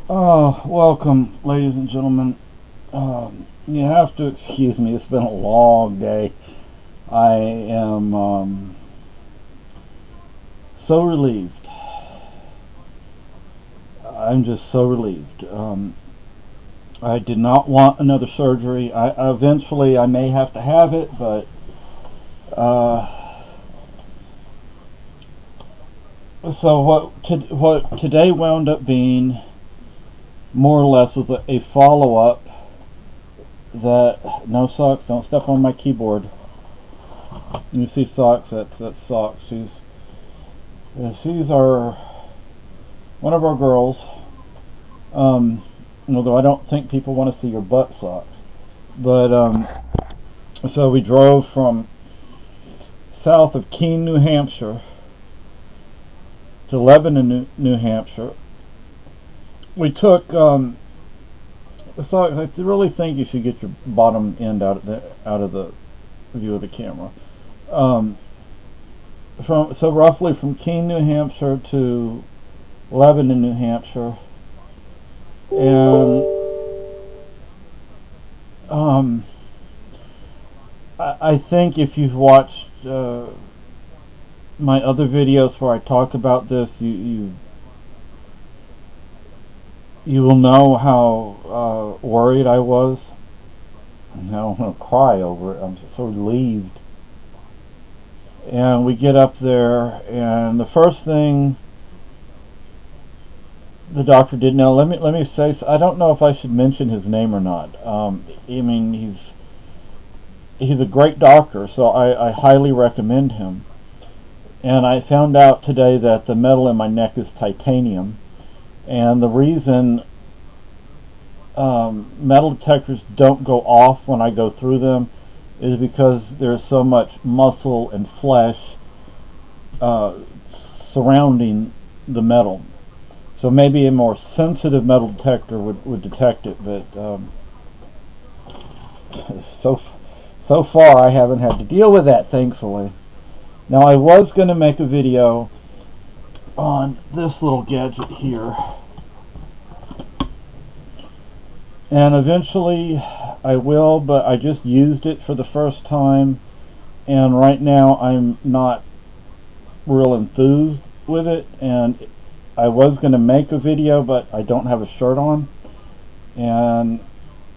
Oh, welcome, ladies and gentlemen. You have to excuse me. It's been a long day. I am so relieved. I'm just so relieved. I did not want another surgery. Eventually I may have to have it, but uh, so what today wound up being more or less was a follow up. That no socks. Don't step on my keyboard. You see socks. That's socks. She's our one of our girls. Um, Although I don't think people want to see your butt socks. But so we drove from south of Keene, New Hampshire, to Lebanon, New Hampshire. We took the socks. I really think you should get your bottom end out of the view of the camera. Um, so roughly from Keene, New Hampshire to Lebanon, New Hampshire, and um, I think if you've watched my other videos where I talk about this, you will know how worried I was. Now I'm gonna cry over it. I'm so relieved. And we get up there, and the first thing the doctor did know. Let me say. I don't know if I should mention his name or not. I mean, he's a great doctor, so I highly recommend him. And I found out today that the metal in my neck is titanium, and the reason metal detectors don't go off when I go through them is because there's so much muscle and flesh uh, surrounding the metal. So maybe a more sensitive metal detector would detect it, but so so far I haven't had to deal with that, thankfully. Now I was going to make a video on this little gadget here, and eventually I will, but I just used it for the first time, and right now I'm not real enthused with it, and I was going to make a video, but I don't have a shirt on, and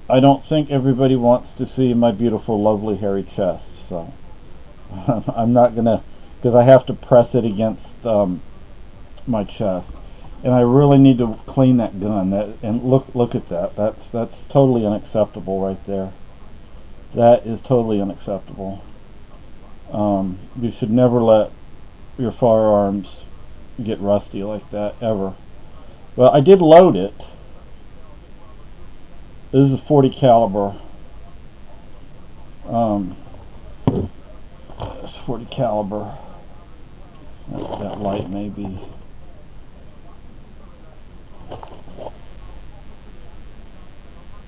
I don't think everybody wants to see my beautiful, lovely, hairy chest, so I'm not going to, because I have to press it against my chest, and I really need to clean that gun. And look at that. That's totally unacceptable right there. That is totally unacceptable. You should never let your firearms get rusty like that ever. Well, I did load it. This is 40 caliber. Um, it's 40 caliber. That light may be.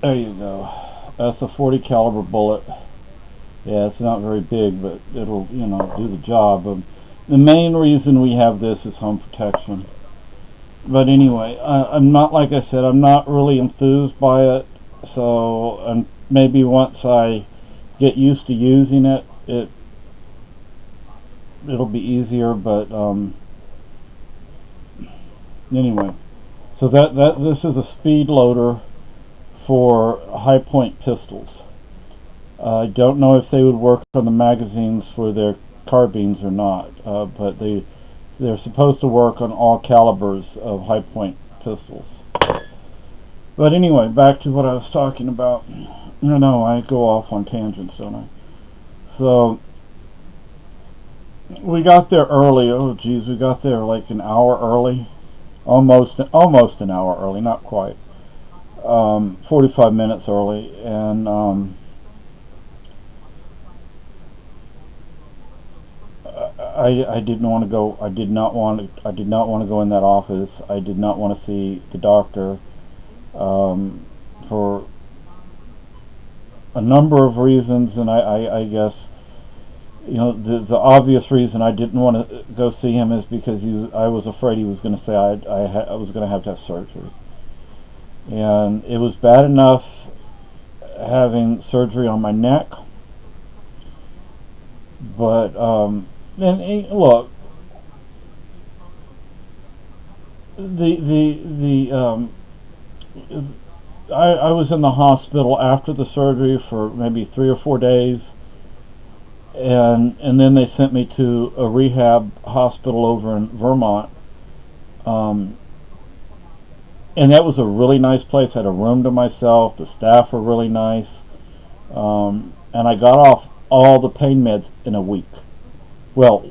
There you go. That's a 40 caliber bullet. Yeah, it's not very big, but it'll, do the job. The main reason we have this is home protection. But anyway, I'm not, like I said, I'm not really enthused by it. So, and maybe once I get used to using it, it'll be easier. But anyway, so that this is a speed loader for high point pistols. I don't know if they would work on the magazines for their carbines or not, but they're supposed to work on all calibers of high point pistols. But anyway, back to what I was talking about. No, I go off on tangents, don't I? So we got there early. Oh, geez, we got there like an hour early, almost an hour early, not quite. 45 minutes early, and I didn't want to go. I did not want to. I did not want to go in that office. I did not want to see the doctor for a number of reasons, and I guess the obvious reason I didn't want to go see him is because I was afraid he was going to say I was going to have surgery. And it was bad enough having surgery on my neck, but and look, the I was in the hospital after the surgery for maybe 3 or 4 days, and then they sent me to a rehab hospital over in Vermont. Um, and that was a really nice place. I had a room to myself. The staff were really nice. And I got off all the pain meds in a week. Well,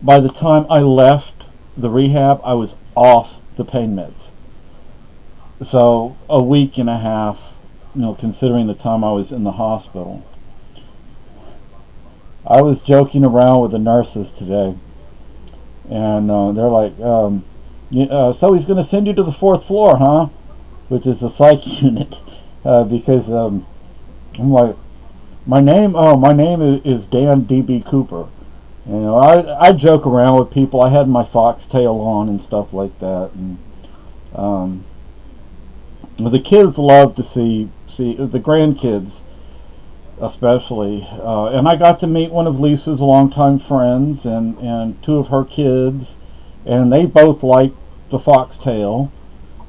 by the time I left the rehab, I was off the pain meds. So a week and a half, considering the time I was in the hospital. I was joking around with the nurses today, and they're like, so he's going to send you to the fourth floor, huh? Which is the psych unit, because I'm like, my name is Dan D.B. Cooper. I joke around with people. I had my foxtail on and stuff like that, and the kids love to see the grandkids, especially. And I got to meet one of Lisa's longtime friends and two of her kids, and they both like the foxtail.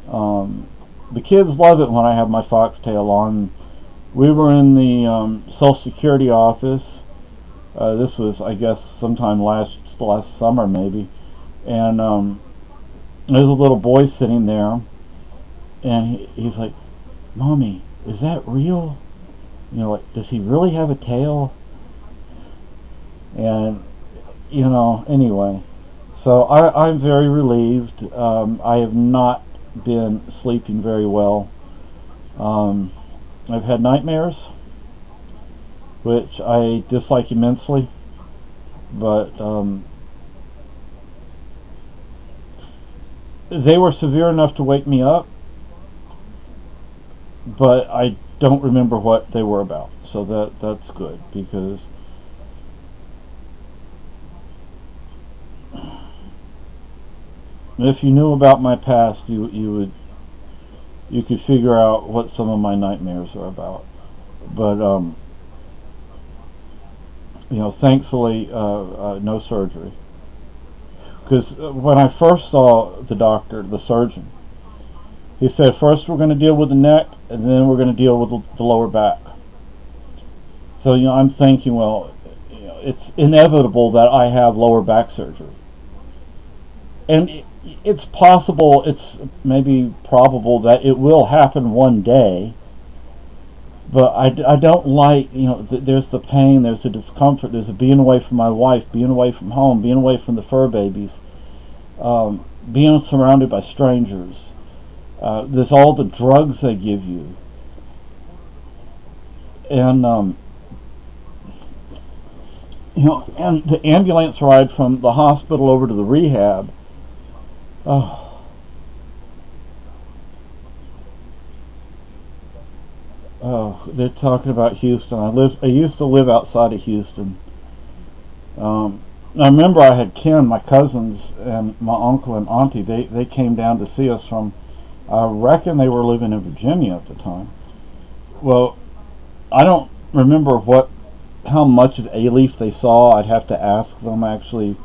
The kids love it when I have my foxtail on. We were in the Social Security office. This was, I guess, sometime last summer maybe, and there's a little boy sitting there, and he's like, "Mommy, is that real? Like, does he really have a tail?" And anyway, so I'm very relieved. I have not been sleeping very well. I've had nightmares, which I dislike immensely, but they were severe enough to wake me up, but I don't remember what they were about, so that's good, because if you knew about my past, you could figure out what some of my nightmares are about. But thankfully, no surgery. Because when I first saw the doctor, the surgeon, he said, first we're going to deal with the neck, and then we're going to deal with the lower back. So I'm thinking, well, it's inevitable that I have lower back surgery, and it's possible, it's maybe probable that it will happen one day. But I don't like, there's the pain, there's the discomfort, there's the being away from my wife, being away from home, being away from the fur babies, being surrounded by strangers. There's all the drugs they give you. And, and the ambulance ride from the hospital over to the rehab, they're talking about Houston. I used to live outside of Houston. I remember I had Ken, my cousins, and my uncle and auntie. They came down to see us from. I reckon they were living in Virginia at the time. Well, I don't remember how much of A-Leaf they saw. I'd have to ask them. Actually,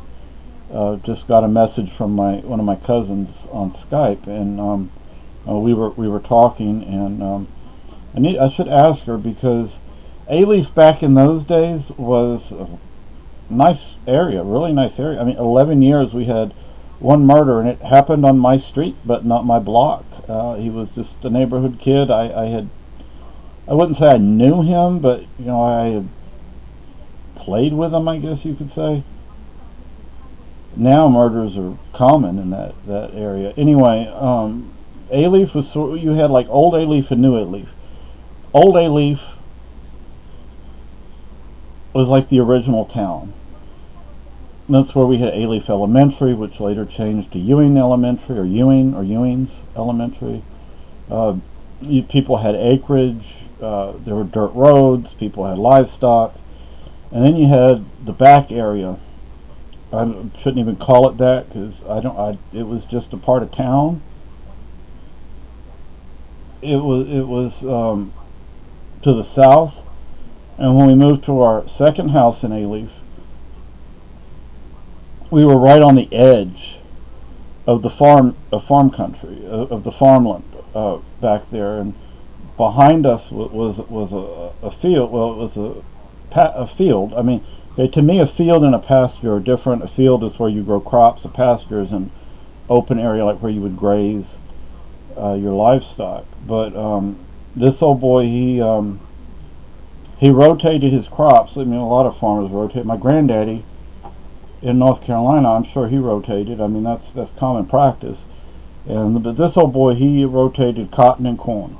just got a message from one of my cousins on Skype, and we were talking, and I should ask her, because A-Leaf back in those days was a nice area, really nice area. I mean, 11 years we had one murder, and it happened on my street, but not my block. He was just a neighborhood kid. I wouldn't say I knew him, but I had played with him, I guess you could say. Now murders are common in that area. Anyway, A-Leaf was you had like old A-Leaf and new A-Leaf. Old A-Leaf was like the original town. That's where we had A-Leaf Elementary, which later changed to Ewing Elementary, or Ewing's Elementary. People had acreage. There were dirt roads. People had livestock. And then you had the back area. I shouldn't even call it that, because it was just a part of town. it was to the south, and when we moved to our second house in Alief, we were right on the edge of the farm country, of the farmland back there, and behind us was a field. Well, it was a field. I mean, to me, a field and a pasture are different. A field is where you grow crops. A pasture is an open area, like where you would graze your livestock. But this old boy, he rotated his crops. I mean, a lot of farmers rotate. My granddaddy in North Carolina, I'm sure he rotated. I mean, that's common practice. But this old boy, he rotated cotton and corn.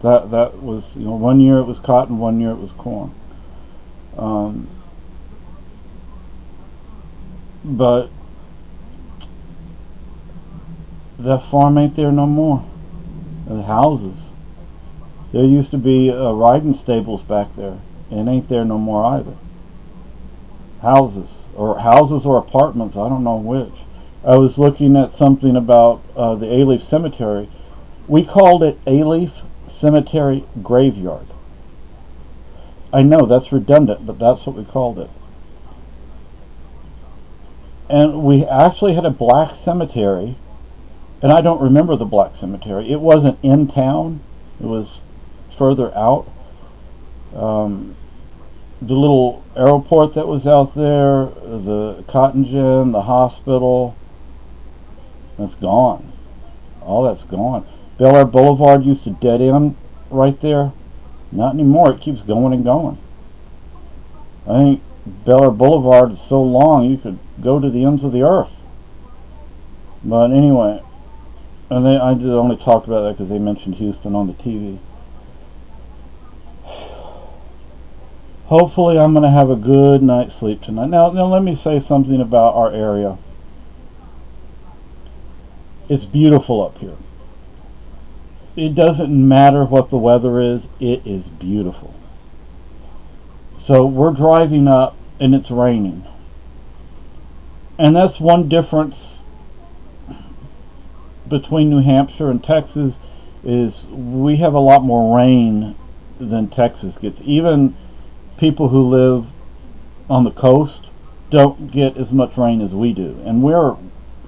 That was, 1 year it was cotton, 1 year it was corn. But that farm ain't there no more. The houses. There used to be riding stables back there, and ain't there no more either. Houses or apartments, I don't know which. I was looking at something about the Alief Cemetery. We called it Alief Cemetery Graveyard. I know that's redundant, but that's what we called it. And we actually had a black cemetery, and I don't remember the black cemetery. It wasn't in town. It was further out. The little airport that was out there, the cotton gin, the hospital, that's gone. All that's gone. Bel Air Boulevard used to dead end right there. Not anymore. It keeps going and going. I think Bel Air Boulevard is so long you could go to the ends of the earth. But anyway, and I just only talked about that because they mentioned Houston on the TV. Hopefully I'm going to have a good night's sleep tonight. Now let me say something about our area. It's beautiful up here. It doesn't matter what the weather is, it is beautiful. So we're driving up and it's raining. And that's one difference between New Hampshire and Texas, is we have a lot more rain than Texas gets. Even people who live on the coast don't get as much rain as we do. And we're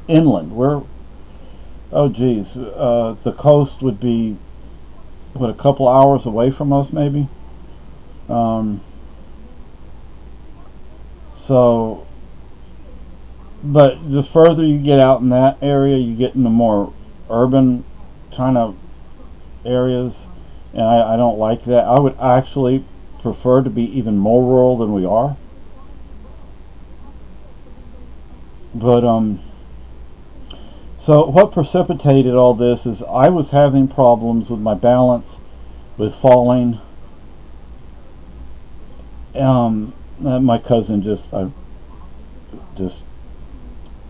inland. The coast would be, a couple hours away from us maybe. But the further you get out in that area, you get into more urban kind of areas, and I don't like that. I would actually prefer to be even more rural than we are. But so what precipitated all this is I was having problems with my balance, with falling. My cousin just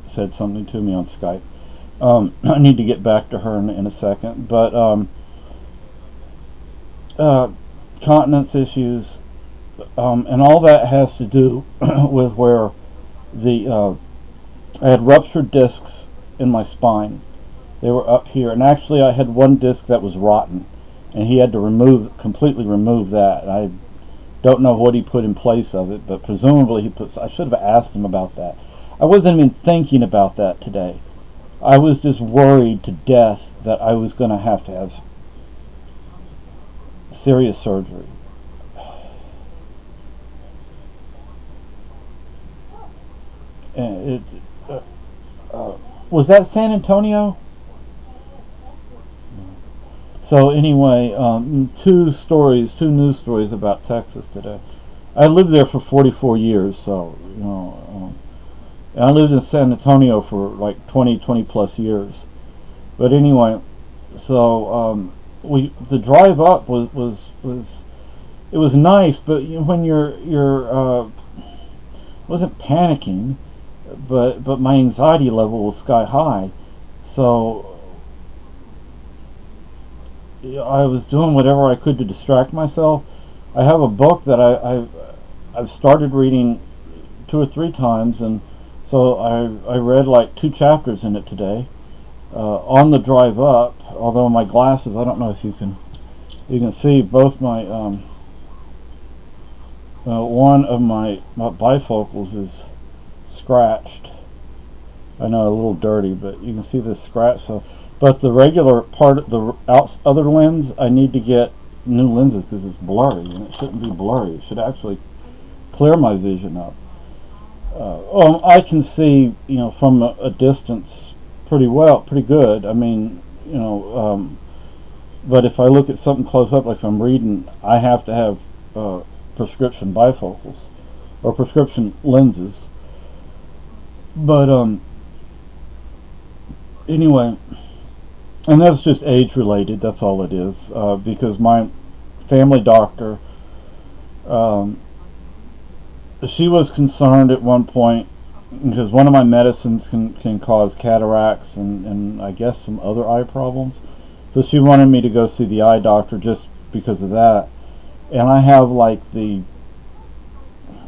said something to me on Skype. I need to get back to her in a second, but continence issues, and all that has to do with where I had ruptured discs in my spine. They were up here, and actually I had one disc that was rotten, and he had to completely remove that. I don't know what he put in place of it, but presumably I should have asked him about that. I wasn't even thinking about that today. I was just worried to death that I was going to have serious surgery. And was that San Antonio? So anyway, two news stories about Texas today. I lived there for 44 years, so and I lived in San Antonio for like 20 plus years. But anyway, so the drive up was it was nice, but when you're wasn't panicking, but my anxiety level was sky high, so I was doing whatever I could to distract myself. I have a book that I've started reading 2 or 3 times, and so I read like 2 chapters in it today on the drive up. although my glasses, I don't know if you can see both my one of my bifocals is scratched. I know, a little dirty, but you can see the scratch. So, but the regular part of the other lens, I need to get new lenses because it's blurry, and it shouldn't be blurry. It should actually clear my vision up. I can see, from a distance pretty well, pretty good. I mean, but if I look at something close up, like if I'm reading, I have to have prescription bifocals or prescription lenses. But anyway, and that's just age related. That's all it is. Because my family doctor, she was concerned at one point because one of my medicines can cause cataracts and I guess some other eye problems. So she wanted me to go see the eye doctor just because of that. And I have like I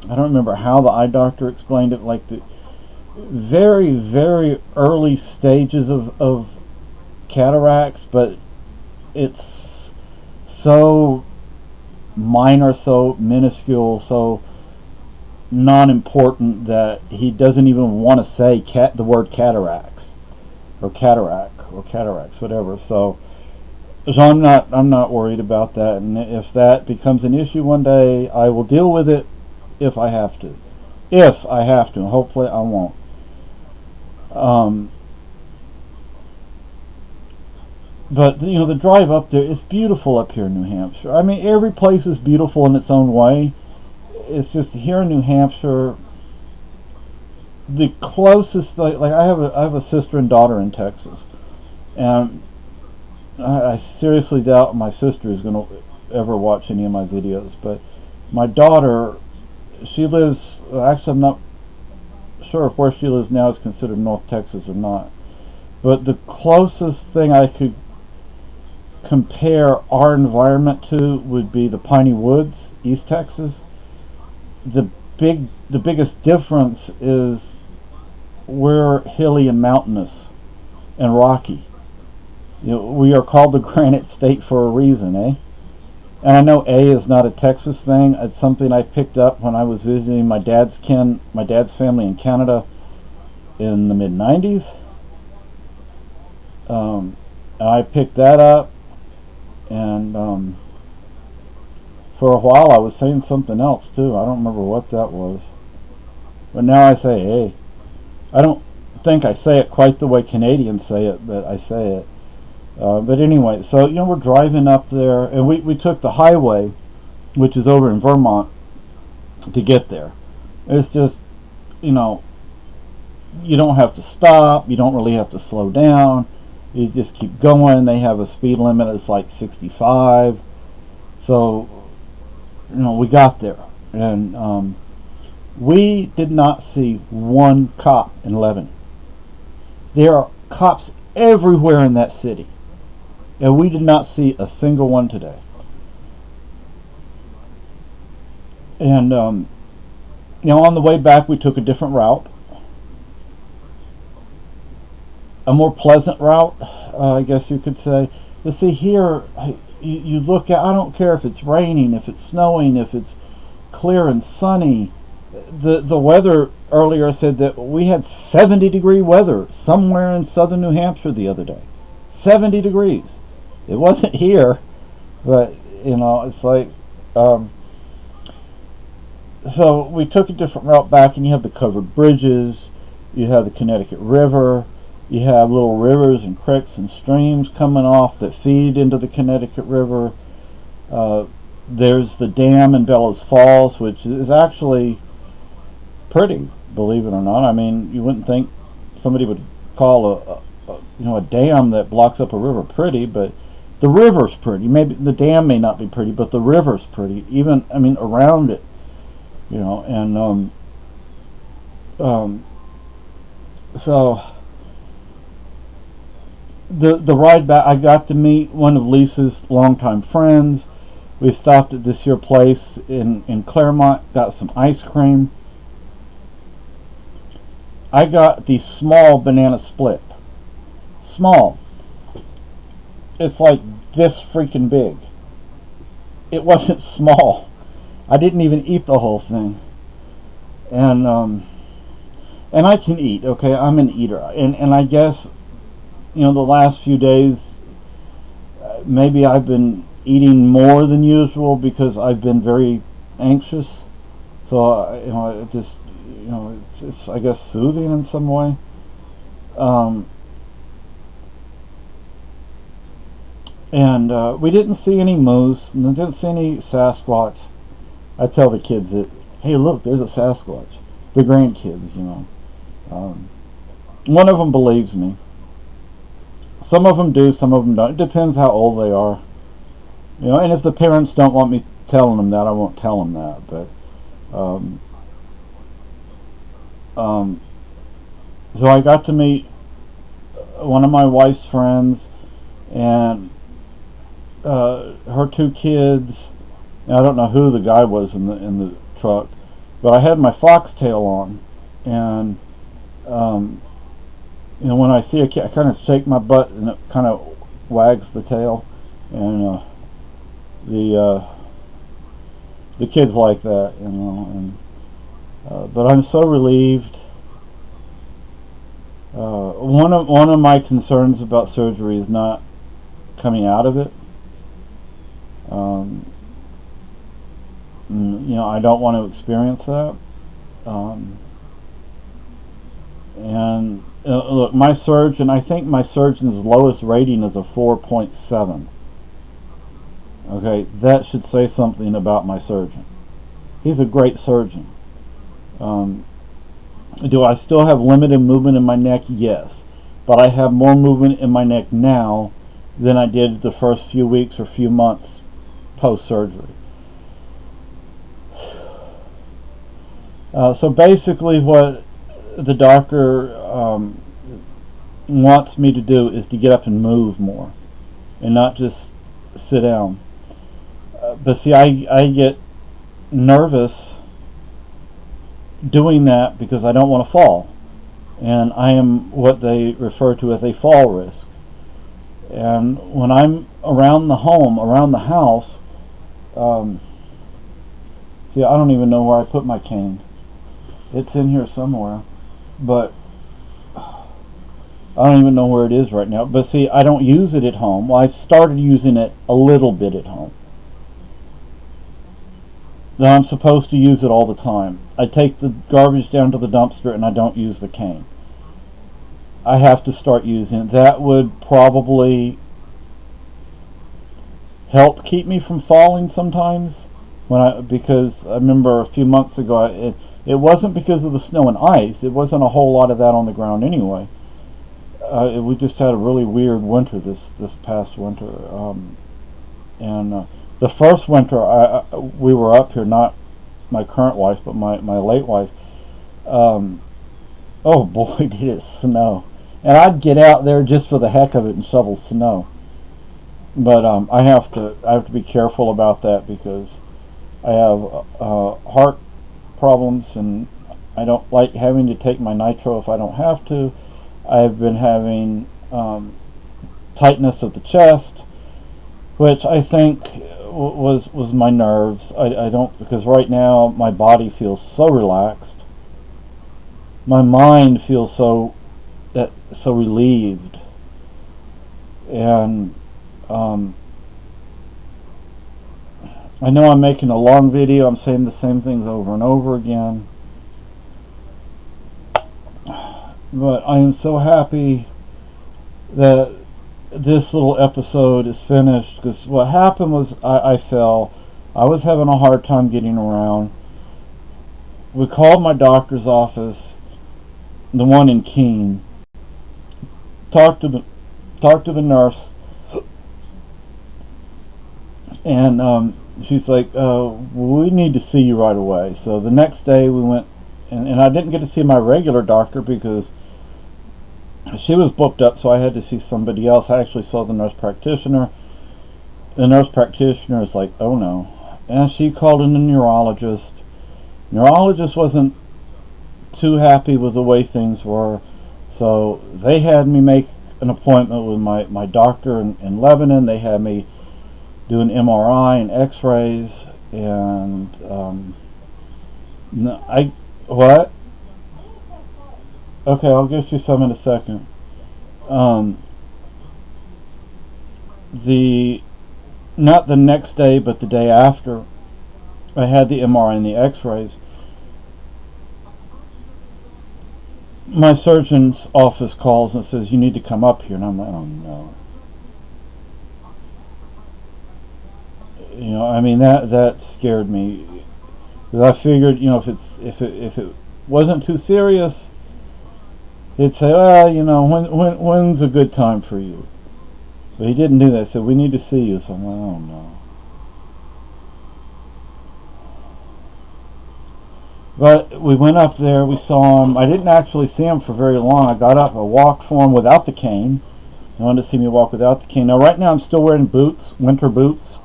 don't remember how the eye doctor explained it, like the very, very early stages of cataracts, but it's so minor, so minuscule, so non-important that he doesn't even want to say the word cataracts or cataracts, whatever. So I'm not worried about that, and if that becomes an issue one day, I will deal with it if I have to. And hopefully I won't. But the drive up there, it's beautiful up here in New Hampshire. I mean, every place is beautiful in its own way. It's just here in New Hampshire, the closest, like I have a sister and daughter in Texas, and I seriously doubt my sister is going to ever watch any of my videos. But my daughter, she lives, actually I'm not sure if where she lives now is considered North Texas or not, but the closest thing I could compare our environment to would be the Piney Woods, East Texas. The biggest difference is we're hilly and mountainous and rocky. We are called the Granite State for a reason, eh? And I know A is not a Texas thing. It's something I picked up when I was visiting my dad's family in Canada in the mid-90s. I picked that up, and for a while I was saying something else too. I don't remember what that was. But now I say hey. I don't think I say it quite the way Canadians say it, but I say it. But anyway, so we're driving up there, and we took the highway, which is over in Vermont, to get there. It's just, you don't have to stop. You don't really have to slow down. You just keep going. They have a speed limit that's like 65. So, we got there, and we did not see one cop in Lebanon. There are cops everywhere in that city, and we did not see a single one today. And on the way back we took a different route, a more pleasant route, I guess you could say. But see, here you look at, I don't care if it's raining, if it's snowing, if it's clear and sunny. The weather earlier said that we had 70-degree weather somewhere in southern New Hampshire the other day. 70 degrees. It wasn't here, but it's like so we took a different route back, and you have the covered bridges, you have the Connecticut River, you have little rivers and creeks and streams coming off that feed into the Connecticut River. There's the dam in Bellows Falls, which is actually pretty, believe it or not. I mean, you wouldn't think somebody would call a dam that blocks up a river pretty, but the river's pretty. Maybe the dam may not be pretty, but the river's pretty. Even, around it, and so the ride back, I got to meet one of Lisa's longtime friends. We stopped at this here place in Claremont, got some ice cream. I got the small banana split. Small. it's like this freaking big. It wasn't small. I didn't even eat the whole thing. And I can eat, okay? I'm an eater. And I guess, the last few days, maybe I've been eating more than usual because I've been very anxious. So, it just, it's I guess soothing in some way. And we didn't see any moose, and we didn't see any Sasquatch. I tell the kids that, hey, look, there's a Sasquatch. The grandkids, one of them believes me. Some of them do, some of them don't. It depends how old they are. And if the parents don't want me telling them that, I won't tell them that. But so I got to meet one of my wife's friends and her two kids. And I don't know who the guy was in the truck, but I had my foxtail on, and when I see a cat, I kind of shake my butt, and it kind of wags the tail, and the kids like that, and but I'm so relieved. One of my concerns about surgery is not coming out of it. I don't want to experience that. And look, my surgeon, I think my surgeon's lowest rating is a 4.7. Okay, that should say something about my surgeon. He's a great surgeon. Do I still have limited movement in my neck? Yes. But I have more movement in my neck now than I did the first few weeks or few months post-surgery. So basically what the doctor wants me to do is to get up and move more and not just sit down. But see, I get nervous doing that because I don't want to fall. And I am what they refer to as a fall risk. And when I'm around the house, see, I don't even know where I put my cane. It's in here somewhere, but I don't even know where it is right now. But see, I don't use it at home. Well, I've started using it a little bit at home. Now I'm supposed to use it all the time. I take the garbage down to the dumpster and I don't use the cane. I have to start using it. That would probably help keep me from falling sometimes. Because I remember a few months ago, it wasn't because of the snow and ice. It wasn't a whole lot of that on the ground anyway. We just had a really weird winter this past winter. And the first winter we were up here, not my current wife, but my late wife. Oh boy, did it snow. And I'd get out there just for the heck of it and shovel snow. But I have to be careful about that because I have heart problems, and I don't like having to take my nitro if I don't have to. I've been having tightness of the chest, which I think was my nerves. I don't, because right now my body feels so relaxed. My mind feels so relieved, and I know I'm making a long video. I'm saying the same things over and over again. But I am so happy that this little episode is finished, because what happened was I fell. I was having a hard time getting around. We called my doctor's office, the one in Keene. Talked to the nurse, and she's like, we need to see you right away. So the next day we went, and I didn't get to see my regular doctor because she was booked up, so I had to see somebody else. I actually saw the nurse practitioner. The nurse practitioner is like, oh no. And she called in the neurologist. Neurologist wasn't too happy with the way things were, so they had me make an appointment with my doctor in Lebanon. They had me do an MRI and X-rays, and what? Okay, I'll get you some in a second. Not the next day, but the day after I had the MRI and the X-rays, my surgeon's office calls and says, "You need to come up here." And I'm like, "Oh no." I mean, that scared me. Because I figured, if it wasn't too serious, they'd say, "Well, when's a good time for you?" But he didn't do that. He said, "We need to see you." So I'm like, "Oh no." But we went up there, we saw him. I didn't actually see him for very long. I got up, I walked for him without the cane. He wanted to see me walk without the cane. Now right now I'm still wearing boots, winter boots.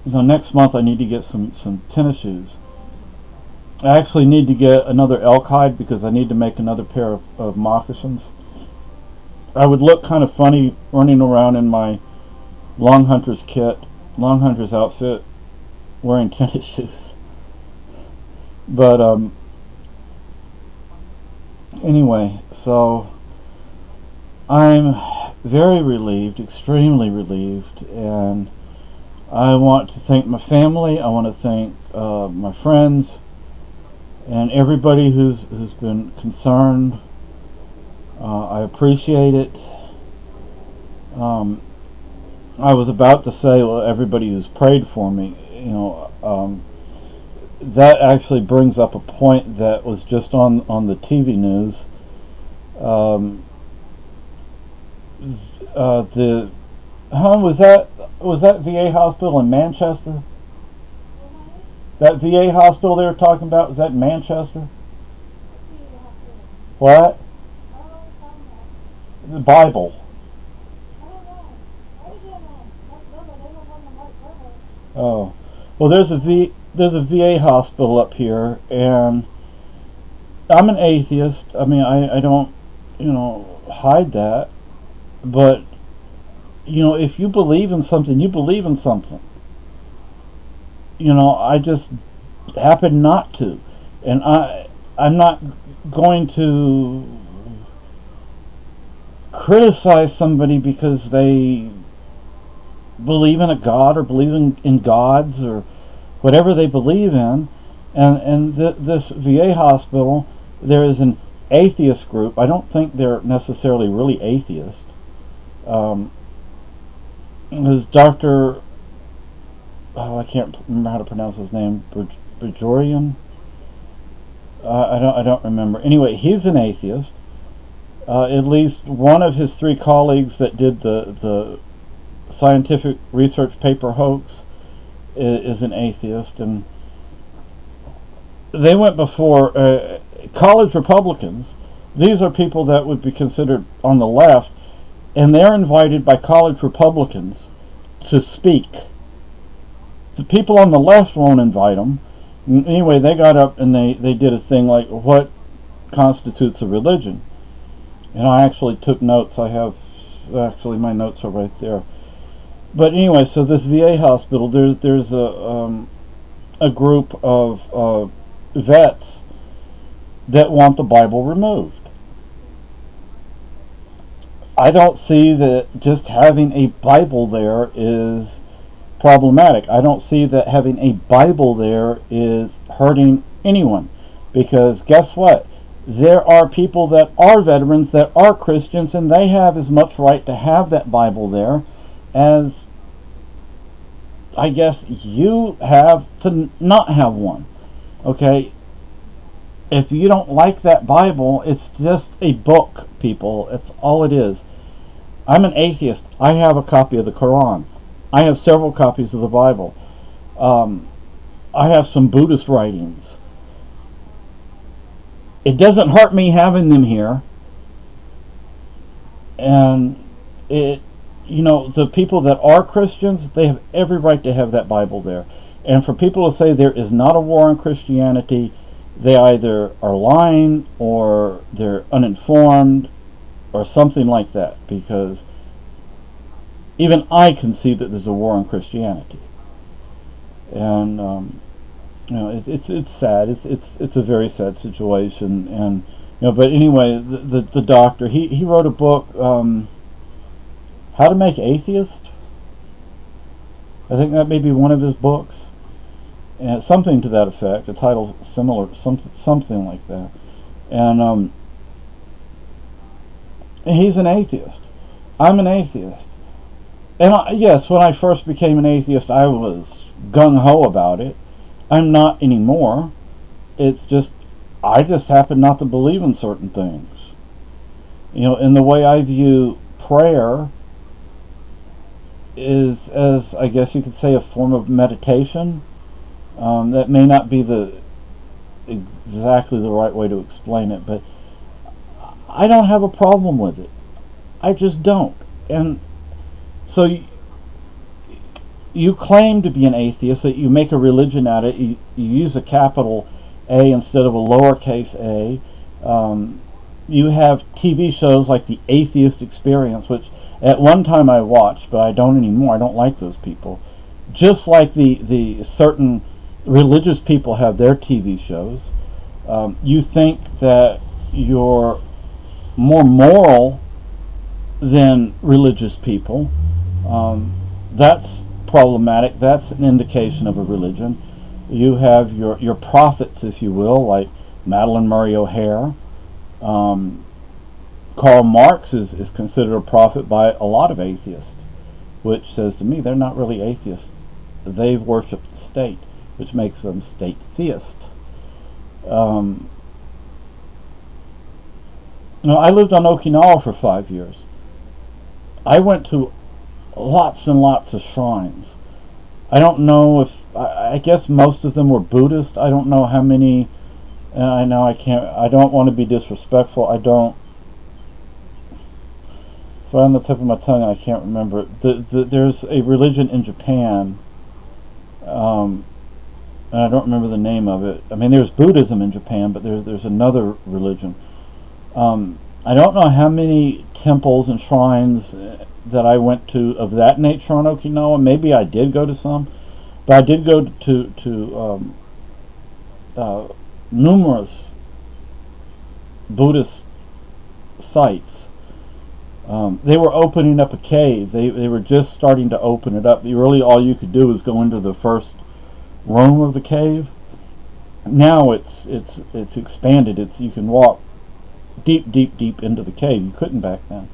Next month I need to get some tennis shoes. I actually need to get another elk hide because I need to make another pair of moccasins. I would look kind of funny running around in my long hunter's outfit, wearing tennis shoes. But anyway, so I'm very relieved, extremely relieved, and I want to thank my family. I want to thank my friends and everybody who's been concerned. I appreciate it. I was about to say, well, everybody who's prayed for me. That actually brings up a point that was just on the TV news. Was that VA hospital in Manchester? That VA hospital they were talking about, was that in Manchester? What? The Bible. Oh. Well, there's a VA hospital up here, and I'm an atheist. I mean, I don't, hide that. But, if you believe in something, you believe in something. I just happen not to. And I'm not going to criticize somebody because they believe in a god or believe in gods or whatever they believe in. And this VA hospital, there is an atheist group. I don't think they're necessarily really atheist. There's Dr. I can't remember how to pronounce his name. Bajorian. I don't remember. Anyway, he's an atheist. At least one of his 3 colleagues that did the scientific research paper hoax is an atheist, and they went before college Republicans. These are people that would be considered on the left, and they're invited by college Republicans to speak. The people on the left won't invite them. Anyway, they got up and they did a thing like, what constitutes a religion? And I actually took notes. My notes are right there. But anyway, so this VA hospital, there's a group of vets that want the Bible removed. I don't see that just having a Bible there is problematic. I don't see that having a Bible there is hurting anyone. Because guess what? There are people that are veterans, that are Christians, and they have as much right to have that Bible there as I guess you have to not have one. Okay? If you don't like that Bible, it's just a book, people. It's all it is. I'm an atheist. I have a copy of the Quran. I have several copies of the Bible. I have some Buddhist writings. It doesn't hurt me having them here. And the people that are Christians, they have every right to have that Bible there. And for people to say there is not a war on Christianity they either are lying or they're uninformed or something like that, because even I can see that there's a war on Christianity, and it's sad. It's a very sad situation, and But anyway, the doctor he wrote a book, How to Make Atheist. I think that may be one of his books, and something to that effect. A title similar, something like that, and he's an atheist. I'm an atheist. And yes, when I first became an atheist, I was gung-ho about it. I'm not anymore. It's just, I just happen not to believe in certain things. In the way I view prayer is, as I guess you could say, a form of meditation. That may not be exactly the right way to explain it, but I don't have a problem with it. I just don't. And so you claim to be an atheist, that you make a religion out of it. You use a capital A instead of a lowercase a. You have TV shows like The Atheist Experience, which at one time I watched, but I don't anymore. I don't like those people. Just like the certain religious people have their TV shows. You think that you're more moral than religious people. That's problematic. That's an indication of a religion. You have your prophets, if you will, like Madalyn Murray O'Hair. Karl Marx is considered a prophet by a lot of atheists, which says to me they're not really atheists. They've worshipped the state, which makes them state theists. I lived on Okinawa for 5 years. I went to lots and lots of shrines. I don't know if, I guess most of them were Buddhist. I don't know how many. I know I don't want to be disrespectful. It's right on the tip of my tongue, I can't remember it. There's a religion in Japan, and I don't remember the name of it. I mean, there's Buddhism in Japan, but there's another religion. I don't know how many temples and shrines that I went to of that nature on Okinawa. Maybe I did go to some, but I did go to numerous Buddhist sites. They were opening up a cave. They were just starting to open it up. Really, all you could do was go into the first room of the cave. Now it's expanded. You can walk deep into the cave. You couldn't back then.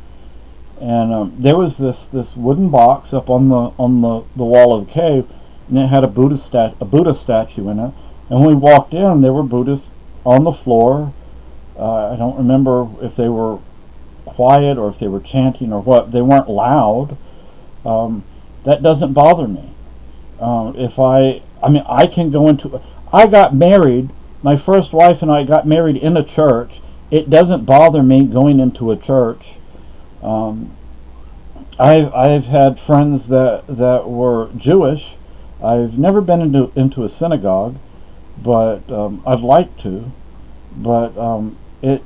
And there was this wooden box up on the wall of the cave, and it had a Buddha statue in it. And when we walked in, there were Buddhists on the floor. I don't remember if they were quiet or if they were chanting or what. They weren't loud. That doesn't bother me. I can go into. I got married. My first wife and I got married in a church. It doesn't bother me going into a church. I've had friends that were Jewish. I've never been into a synagogue, but I'd like to. But it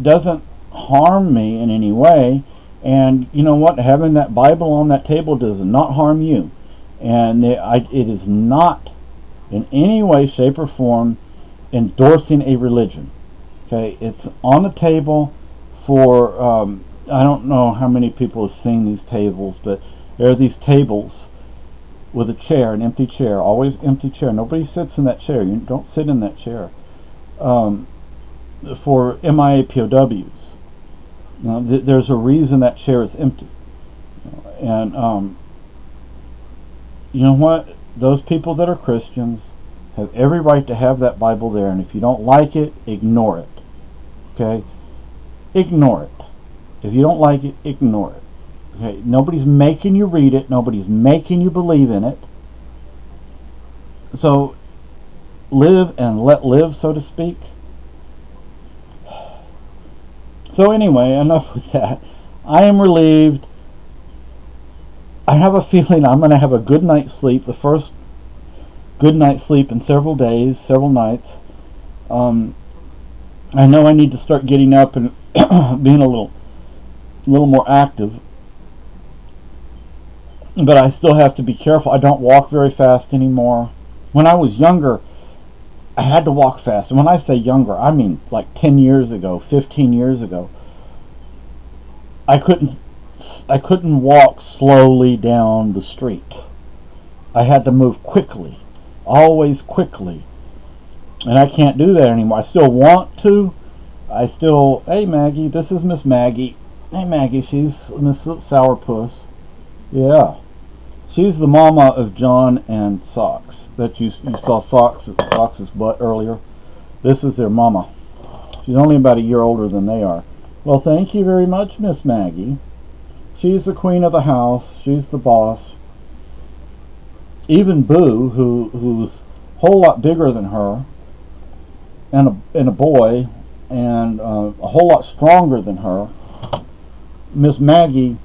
doesn't harm me in any way. And you know what? Having that Bible on that table does not harm you. And it is not in any way, shape, or form endorsing a religion. Okay, it's on the table for, I don't know how many people have seen these tables, but there are these tables with a chair, an empty chair, always empty chair. Nobody sits in that chair. You don't sit in that chair. For MIA POWs. There's a reason that chair is empty. And you know what? Those people that are Christians have every right to have that Bible there, and if you don't like it, ignore it. Okay? Ignore it. If you don't like it, ignore it. Okay? Nobody's making you read it. Nobody's making you believe in it. So, live and let live, so to speak. So anyway, enough with that. I am relieved. I have a feeling I'm going to have a good night's sleep, the first good night's sleep in several days, several nights. I know I need to start getting up and being a little more active, but I still have to be careful. I don't walk very fast anymore. When I was younger, I had to walk fast. And when I say younger, I mean like 10 years ago, 15 years ago. I couldn't walk slowly down the street. I had to move quickly, always quickly. And I can't do that anymore. I still want to. Hey Maggie, this is Miss Maggie. Hey Maggie, she's Miss Sourpuss. Yeah. She's the mama of John and Socks. That you saw Socks' butt earlier. This is their mama. She's only about a year older than they are. Well, thank you very much, Miss Maggie. She's the queen of the house. She's the boss. Even Boo, who's a whole lot bigger than her, and a boy, and a whole lot stronger than her, Miss Maggie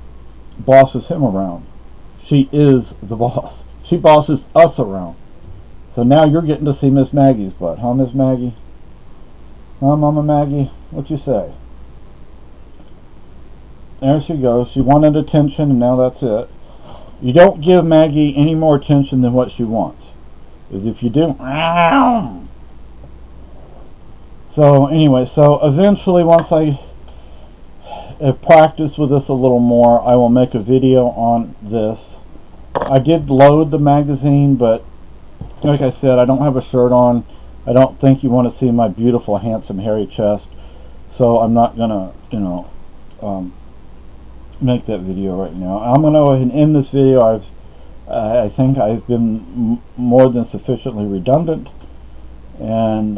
bosses him around. She is the boss. She bosses us around. So now you're getting to see Miss Maggie's butt, huh, Miss Maggie? Huh, Mama Maggie? What you say? There she goes. She wanted attention, and now that's it. You don't give Maggie any more attention than what she wants. Because if you do... So anyway, so eventually once I have practiced with this a little more, I will make a video on this. I did load the magazine, but like I said, I don't have a shirt on. I don't think you want to see my beautiful, handsome, hairy chest. So I'm not gonna, make that video right now. I'm gonna go ahead and end this video. I think I've been more than sufficiently redundant, and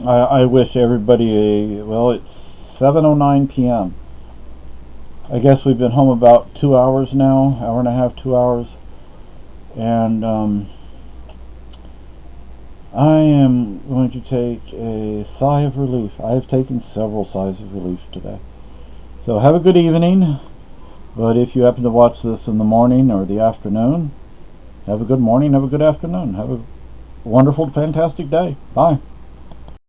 I wish everybody well, it's 7:09 p.m. I guess we've been home about 2 hours now, hour and a half, 2 hours, and I am going to take a sigh of relief. I have taken several sighs of relief today. So have a good evening, but if you happen to watch this in the morning or the afternoon, have a good morning, have a good afternoon, have a wonderful, fantastic day. Bye.